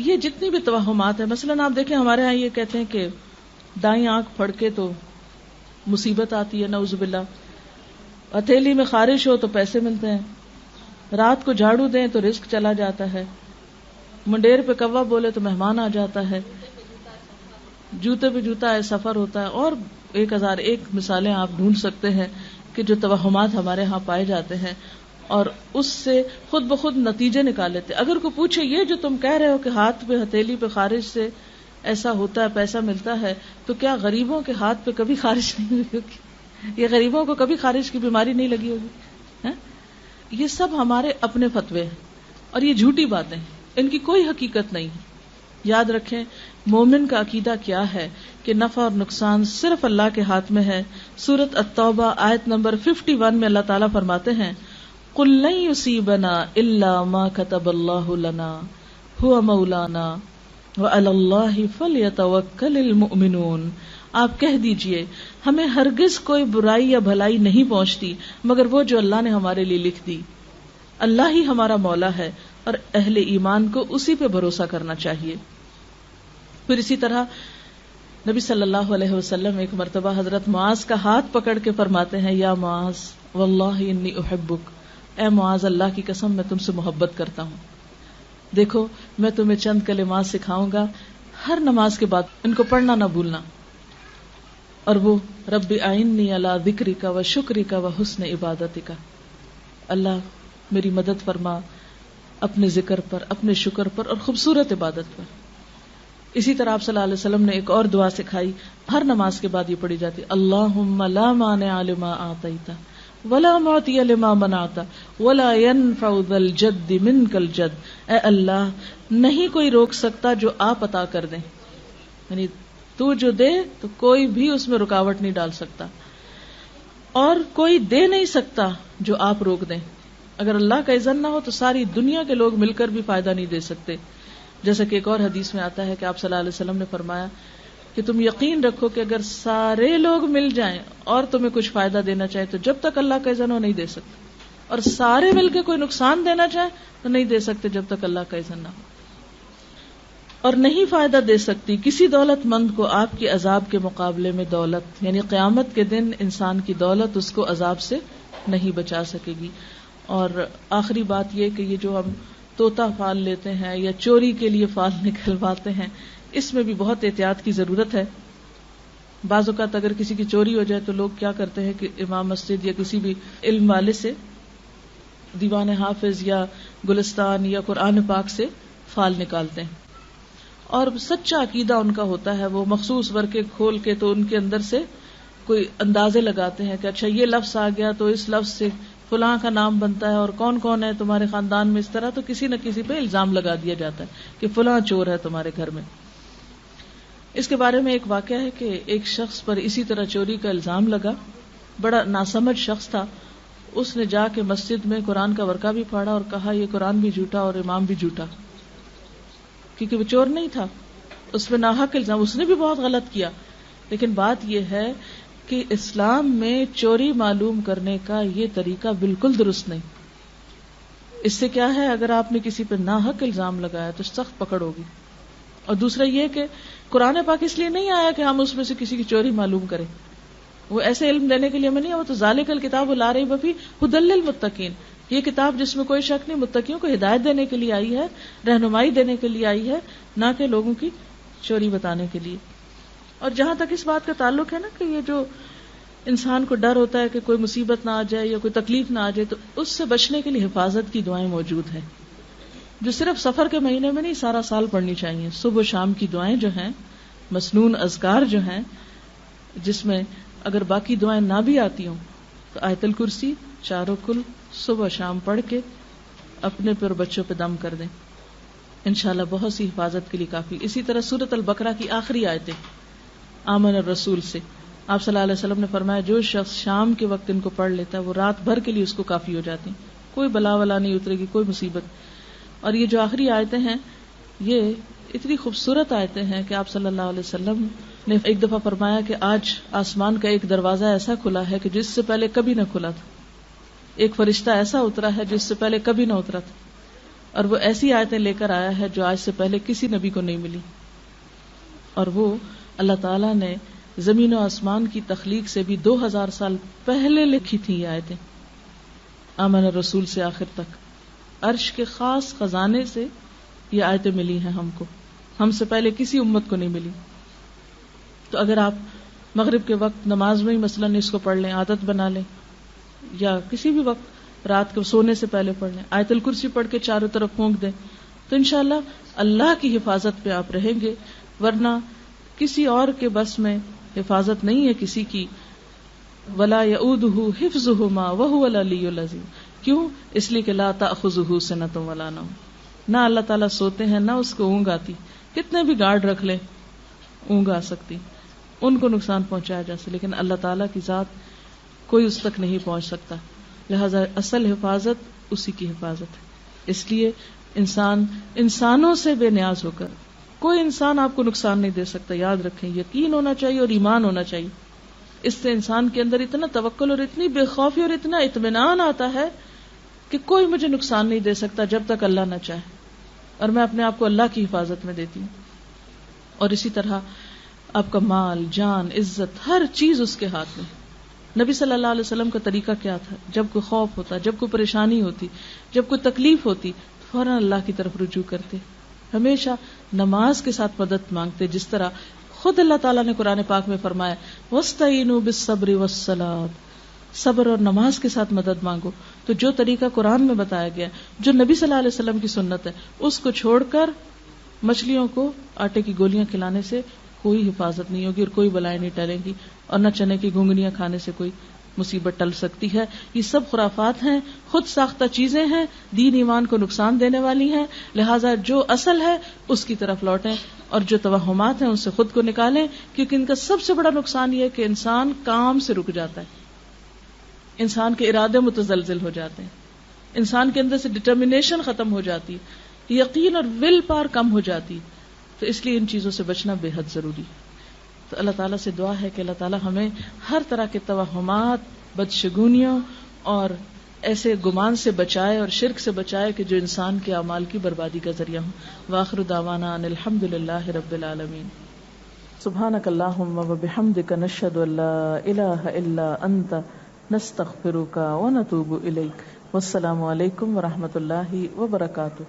یہ جتنی بھی توہمات ہیں، مثلاً آپ دیکھیں ہمارے ہاں یہ کہتے ہیں کہ دائیں آنکھ پھڑ کے تو مصیبت آتی ہے، نعوذ باللہ، ہتھیلی میں خارش ہو تو پیسے ملتے ہیں، رات کو جھاڑو دیں تو رزق چلا جاتا ہے، منڈیر پہ کوا بولے تو مہمان آ جاتا ہے، جوتے پہ جوتا ہے سفر ہوتا ہے، اور 1001 مثالیں آپ ڈھونڈ سکتے ہیں کہ جو توہمات ہمارے ہاں پائے جاتے ہیں، اور اس سے خود بخود نتیجے نکال لیتے. اگر کوئی پوچھے یہ جو تم کہہ رہے ہو کہ ہاتھ پہ ہتھیلی پہ خارش سے ایسا ہوتا ہے، پیسہ ملتا ہے، تو کیا غریبوں کے ہاتھ پہ کبھی خارش نہیں ہوئی ہوگی؟ یہ غریبوں کو کبھی خارش کی بیماری نہیں لگی ہوگی؟ یہ سب ہمارے اپنے فتوے ہیں اور یہ جھوٹی باتیں ہیں، ان کی کوئی حقیقت نہیں ہے. یاد رکھیں مومن کا عقیدہ کیا ہے کہ نفع اور نقصان صرف اللہ کے ہاتھ میں ہے. سورۃ التوبہ آیت نمبر 51 میں اللہ تعالیٰ فرماتے ہیں قُل لَن يُصِيبَنَا إِلَّا مَا كَتَبَ اللَّهُ لَنَا هُوَ مَوْلَانَا وَعَلَى اللَّهِ فَلْيَتَوَكَّلِ الْمُؤْمِنُونَ. آپ کہہ دیجئے ہمیں ہرگز کوئی برائی یا بھلائی نہیں پہنچتی مگر وہ جو اللہ نے ہمارے لیے لکھ دی. اللہ ہی ہمارا مولا ہے اور اہل ایمان کو اسی پہ بھروسہ کرنا چاہیے. پھر اسی طرح نبی صلی اللہ علیہ وسلم ایک مرتبہ حضرت معاذ کا ہاتھ پکڑ کے فرماتے ہیں یا معاذ واللہ انی احبک، اے معاذ اللہ کی قسم میں تم سے محبت کرتا ہوں. دیکھو میں تمہیں چند کلمات سکھاؤں گا، ہر نماز کے بعد ان کو پڑھنا نہ بھولنا. اور وہ رب اعنی علی ذکرک و شکرک و حسن عبادتک، اللہ میری مدد فرما اپنے ذکر پر، اپنے شکر پر اور خوبصورت عبادت پر. اسی طرح آپ صلی اللہ علیہ وسلم نے ایک اور دعا سکھائی، ہر نماز کے بعد یہ پڑھی جاتی، اللہم لا مانع لما اعطیت ولا معطی لما منعت ولا ينفع ذا الجد منک الجد. اے اللہ نہیں کوئی روک سکتا جو آپ عطا کر دیں، یعنی تو جو دے تو کوئی بھی اس میں رکاوٹ نہیں ڈال سکتا، اور کوئی دے نہیں سکتا جو آپ روک دیں. اگر اللہ کا اذن نہ ہو تو ساری دنیا کے لوگ مل کر بھی فائدہ نہیں دے سکتے. جیسا کہ ایک اور حدیث میں آتا ہے کہ آپ صلی اللہ علیہ وسلم نے فرمایا کہ تم یقین رکھو کہ اگر سارے لوگ مل جائیں اور تمہیں کچھ فائدہ دینا چاہے تو جب تک اللہ کا اذن ہو نہیں دے سکتے، اور سارے مل کے کوئی نقصان دینا چاہے تو نہیں دے سکتے جب تک اللہ کا اذن نہ ہو. اور نہیں فائدہ دے سکتی کسی دولت مند کو آپ کے عذاب کے مقابلے میں دولت، یعنی قیامت کے دن انسان کی دولت اس کو عذاب سے نہیں بچا سکے گی. اور آخری بات یہ کہ یہ جو ہم طوطا فال لیتے ہیں یا چوری کے لیے فال نکلواتے ہیں، اس میں بھی بہت احتیاط کی ضرورت ہے. بعض اوقات اگر کسی کی چوری ہو جائے تو لوگ کیا کرتے ہیں کہ امام مسجد یا کسی بھی علم والے سے دیوان حافظ یا گلستان یا قرآن پاک سے فال نکالتے ہیں، اور سچا عقیدہ ان کا ہوتا ہے، وہ مخصوص ورقے کھول کے تو ان کے اندر سے کوئی اندازے لگاتے ہیں کہ اچھا یہ لفظ آ گیا تو اس لفظ سے فلاں کا نام بنتا ہے، اور کون کون ہے تمہارے خاندان میں اس طرح، تو کسی نہ کسی پہ الزام لگا دیا جاتا ہے کہ فلاں چور ہے تمہارے گھر میں. اس کے بارے میں ایک واقعہ ہے کہ ایک شخص پر اسی طرح چوری کا الزام لگا، بڑا ناسمجھ شخص تھا. اس نے جا کے مسجد میں قرآن کا ورقہ بھی پھاڑا اور کہا یہ قرآن بھی جھوٹا اور امام بھی جھوٹا، کیونکہ وہ چور نہیں تھا. اس پہ ناحق الزام، اس نے بھی بہت غلط کیا. لیکن بات یہ ہے کہ اسلام میں چوری معلوم کرنے کا یہ طریقہ بالکل درست نہیں. اس سے کیا ہے، اگر آپ نے کسی پہ ناحق الزام لگایا تو سخت پکڑ ہوگی. اور دوسرا یہ کہ قرآن پاک اس لیے نہیں آیا کہ ہم اس میں سے کسی کی چوری معلوم کریں، وہ ایسے علم دینے کے لیے ہمیں نہیں، وہ تو ذالک الکتاب لا ریب فیہ ھدی للمتقین، یہ کتاب جس میں کوئی شک نہیں، متقیوں کو ہدایت دینے کے لیے آئی ہے، رہنمائی دینے کے لیے آئی ہے، نہ کہ لوگوں کی چوری بتانے کے لیے. اور جہاں تک اس بات کا تعلق ہے نا کہ یہ جو انسان کو ڈر ہوتا ہے کہ کوئی مصیبت نہ آ جائے یا کوئی تکلیف نہ آ جائے، تو اس سے بچنے کے لیے حفاظت کی دعائیں موجود ہیں جو صرف سفر کے مہینے میں نہیں سارا سال پڑھنی چاہیے. صبح و شام کی دعائیں جو ہیں، مسنون اذکار جو ہیں، جس میں اگر باقی دعائیں نہ بھی آتی ہوں تو آیت الکرسی چاروں کل صبح و شام پڑھ کے اپنے پر بچوں پہ دم کر دیں، انشاءاللہ بہت سی حفاظت کے لیے کافی. اسی طرح سورۃ البقرہ کی آخری آیتیں آمن الرسول سے آپ صلی اللہ علیہ وسلم نے فرمایا جو شخص شام کے وقت ان کو پڑھ لیتا ہے وہ رات بھر کے لیے اس کو کافی ہو جاتی، کوئی بلا ولا نہیں اترے گی، کوئی مصیبت. اور یہ جو آخری آیتیں ہیں یہ اتنی خوبصورت آیتیں ہیں کہ آپ صلی اللہ علیہ وسلم نے ایک دفعہ فرمایا کہ آج آسمان کا ایک دروازہ ایسا کھلا ہے کہ جس سے پہلے کبھی نہ کھلا تھا، ایک فرشتہ ایسا اترا ہے جس سے پہلے کبھی نہ اترا تھا. اور وہ ایسی آیتیں لے کر آیا ہے جو آج سے پہلے کسی نبی کو نہیں ملی. اور وہ اللہ تعالیٰ نے زمین و آسمان کی تخلیق سے بھی 2000 سال پہلے لکھی تھی یہ آیتیں. آمن الرسول سے آخر تک عرش کے خاص خزانے سے یہ آیتیں ملی ہیں ہم کو، ہم سے پہلے کسی امت کو نہیں ملی. تو اگر آپ مغرب کے وقت نماز میں ہی مثلاً اس کو پڑھ لیں، عادت بنا لیں، یا کسی بھی وقت رات کو سونے سے پہلے پڑھ لیں، آیت الکرسی پڑھ کے چاروں طرف پھونک دیں، تو انشاءاللہ اللہ کی حفاظت پہ آپ رہیں گے. ورنہ کسی اور کے بس میں حفاظت نہیں ہے کسی کی. ولا یؤودہ حفظہما وہو العلی العظیم. کیوں؟ اس لیے کہ لا تأخذہ سنۃ ولا نوم. نہ اللہ تعالیٰ سوتے ہیں نہ اس کو اونگ آتی. کتنے بھی گارڈ رکھ لیں اونگ آ سکتی، ان کو نقصان پہنچایا جا سکتا، لیکن اللہ تعالیٰ کی ذات کوئی اس تک نہیں پہنچ سکتا. لہذا اصل حفاظت اسی کی حفاظت ہے. اس لیے انسانوں سے بے نیاز ہو کر کوئی انسان آپ کو نقصان نہیں دے سکتا. یاد رکھیں، یقین ہونا چاہیے اور ایمان ہونا چاہیے. اس سے انسان کے اندر اتنا توکل اور اتنی بے خوفی اور اتنا اطمینان آتا ہے کہ کوئی مجھے نقصان نہیں دے سکتا جب تک اللہ نہ چاہے، اور میں اپنے آپ کو اللہ کی حفاظت میں دیتی ہوں. اور اسی طرح آپ کا مال، جان، عزت، ہر چیز اس کے ہاتھ میں. نبی صلی اللہ علیہ وسلم کا طریقہ کیا تھا؟ جب کوئی خوف ہوتا، جب کوئی پریشانی ہوتی، جب کوئی تکلیف ہوتی، فوراً اللہ کی طرف رجوع کرتے. ہمیشہ نماز کے ساتھ مدد مانگتے، جس طرح خود اللہ تعالیٰ نے قرآن پاک میں فرمایا وَاسْتَعِينُوا بِالصَّبْرِ وَالصَّلَاةِ، صبر اور نماز کے ساتھ مدد مانگو. تو جو طریقہ قرآن میں بتایا گیا، جو نبی صلی اللہ علیہ وسلم کی سنت ہے، اس کو چھوڑ کر مچھلیوں کو آٹے کی گولیاں کھلانے سے کوئی حفاظت نہیں ہوگی اور کوئی بلائیں نہیں ٹلیں گی، اور نہ چنے کی گھنگنیاں کھانے سے کوئی مصیبت ٹل سکتی ہے. یہ سب خرافات ہیں، خود ساختہ چیزیں ہیں، دین ایمان کو نقصان دینے والی ہیں. لہٰذا جو اصل ہے اس کی طرف لوٹیں، اور جو توہمات ہیں ان سے خود کو نکالیں، کیونکہ ان کا سب سے بڑا نقصان یہ ہے کہ انسان کام سے رک جاتا ہے، انسان کے ارادے متزلزل ہو جاتے ہیں، انسان کے اندر سے ڈٹرمنیشن ختم ہو جاتی ہے، یقین اور ول پاور کم ہو جاتی. تو اس لیے ان چیزوں سے بچنا بے حد ضروری. تو اللہ تعالیٰ سے دعا ہے کہ اللہ تعالیٰ ہمیں ہر طرح کے توہمات، بدشگونیوں اور ایسے گمان سے بچائے اور شرک سے بچائے کہ جو انسان کے اعمال کی بربادی کا ذریعہ ہوں. وآخر دعوانا ان الحمد للہ رب العالمین. سبحانک اللہم وبحمدک نشہد ان لا الہ الا انت نستغفرک ونتوب الیک. والسلام علیکم ورحمۃ اللہ وبرکاتہ.